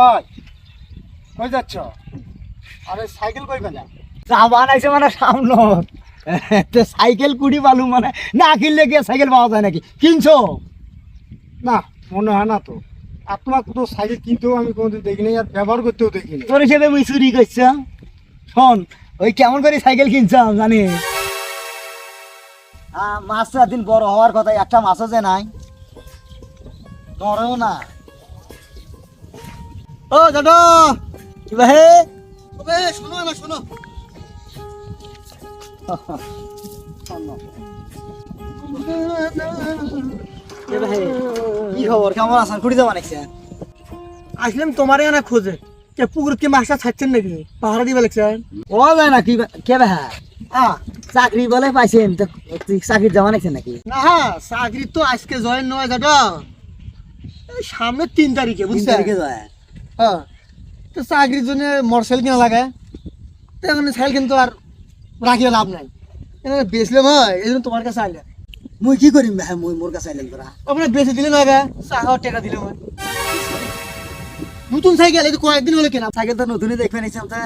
ওই কই যাচ্ছ? আরে সাইকেল কই পেলা? সাবান আইছে মানে সামনে সাইকেল কুড়ি পালু মানে না কিনলে গিয়ে সাইকেল পাওয়া যায় নাকি? কিনছো? না মনে হয় না তো। আপনার তো সাইকেল কিনতেও আমি কোনোদিন দেখিনি, আর ব্যবহার করতেও দেখিনি। তোর হিসেবে মুই চুরি করছ? শোন, ওই কেমন করে সাইকেল কিনছাম জানি? মাছটা দিন বড় হওয়ার কথা, একটা মাছও যে নাই, ধরেও না। ও দাদা কি ভাই? তবে শোনো না, শোনো কি খবর, কেমন আছেন? কুড়ি যাওয়া নাকি? আসলাম তোমার এখানে খোঁজে। কে পুকুর কি মাছটা ছাড়ছেন নাকি? পাহাড়া দিবে লাগছেন? ও যায় না কি কে ভাই? চাকরি বলে পাইছেন তো, চাকরি যাওয়া নাকি নাকি? না হ্যাঁ, চাকরি তো আজকে জয়েন নয় দাদা, সামনে 3 তারিখে, বুঝতে যায়। হ্যাঁ, তো চাকরির জন্য মোটরসাইকেল কিনা লাগে, তো এখন সাইকেল কিন্তু আর রাখিয়ে লাভ নাই, এখানে বেচলাম হয়, এই জন্য তোমার কাছে আইলাম। মুই কি করিম ভাই? মুই মোর কাছে আইলেন তোরা? আপনার বেঁচে দিলে না গা, চাহাও টাকা দিলে হয়। নতুন সাইকেল, এই তো কয়েকদিন হলো কেনা। সাইকেল তো নতুনই দেখবে নিছিলাম, তা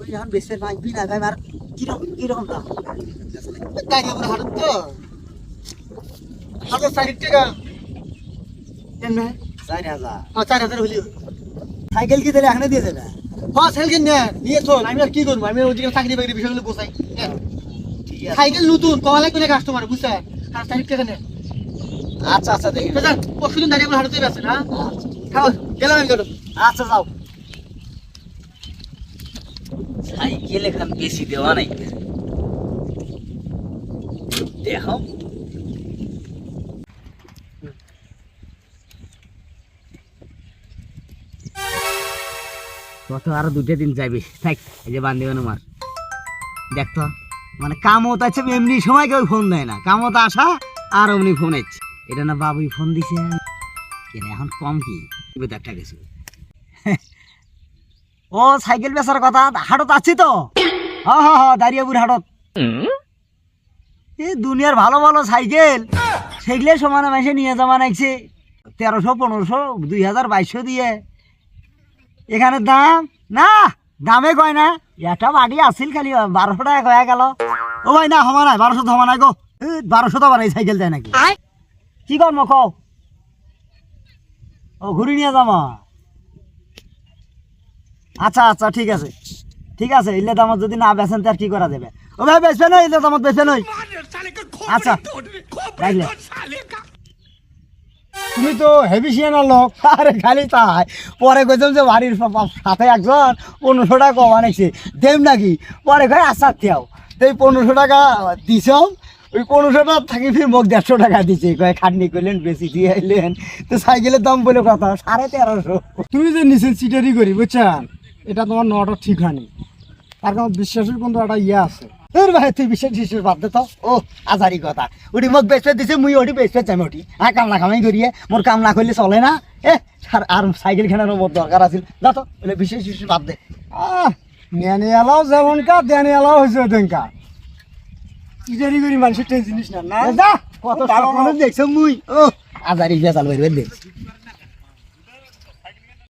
ওই এখন বেচতে পাইবি না ভাই? আর কিরকম দাম? গাড়ি আমরা হাঁটুন তো, 1,060 টাকা। কেন? 4,000। 4,000 হলি। সাইকেল কি তাহলে এখানে দিয়ে দেবে? হ্যাঁ সাইকেল নিয়ে নিয়ে চল, আমি আর কি করবো, আমি ওইদিকে চাকরি বাকরি বিষয়গুলো বসাই। সাইকেল নতুন কমালে কোনো কাস্টমার, বুঝছে? আর 60 টাকা নেয়। আচ্ছা আচ্ছা দেখি। পরশুদিন দাঁড়িয়ে আমরা হাঁটতে আছে না? খাও, গেলাম আমি। আচ্ছা যাও। সাইকেল এখান বেশি দেওয়া নাই, দেখো কত, আরো 2 দিন যাবি। থাক, এই যে বান্ধিব মার। দেখতো মানে কামত আছে, এমনি সময় কেউ ফোন দেয় না, কামত আসা আর অমনি ফোন হচ্ছে। এটা না বাবুই ফোন দিছে, এখন কম কি একটা কিছু। ও সাইকেল বেচার কথা, হাটত আছি তো। হ্যাঁ হ্যাঁ হ্যাঁ, দাঁড়িয়াপুর হাটত। এই দুনিয়ার ভালো ভালো সাইকেল সেগুলো সমানে মাসে নিয়ে যাওয়া নাইছে 1300, 1500, 2000, 2200 দিয়ে। এখানে দাম না, দামে কয় না। একটা বাড়ি আসছিল খালি 1200 টাকা কয়া গেল। ও ভাই না, হমা নাই, 1200 হমা নাই গো। 1200 তো এই সাইকেল দেয় নাকি? কি করবো কও? ও ঘুরি নিয়ে যাবো। আচ্ছা আচ্ছা ঠিক আছে, ঠিক আছে। ইলে দামত যদি না বেচেন তো আর কি করা যাবে? ও ভাই বেচবে নই, ইলে দামত বেচবে নই। আচ্ছা রাখলে। তুমি তো হেভি সিয়ানা লোক। আরে খালি তাই, পরে কইতাম যে বাড়ির সাথে একজন 1500 টাকা কম আনেছে, দেম নাকি? পরে কয় আচ্ছা তেও, এই 1500 টাকা দিছ। ওই 1500 টাকা থাকি ফির মোক 150 টাকা দিছে, কয় খাটনি করলেন, বেশি দিয়ে আইলেন। তো সাইকেলের দাম বলে কথা 1350। তুমি যে নিচে চিটারি করি, বুঝছেন? এটা তোমার নটা ঠিক হয়নি, তার কারণ বিশ্বাসের কিন্তু একটা ইয়ে আছে। ভাই তুই বিশেষ বাদ দে তো। ও আজারি কথা, ওটি মোক বেচতে দিছে, মুই ওটি বেচতে চাই। ওটি আর কাম না কামাই করিয়ে, মোর কাম না করলে চলে না। আর সাইকেল খেলারও মোর দরকার আছিল, যা তো বলে বিশেষ বাদ দে। নেনে এলাও যেমন কা, দেনে এলাও হয়েছে ওদেনকা। চিটারি করি মানুষের জিনিস না, না যা কত দেখছো মুই। ও আজারি বেচাল বের দে।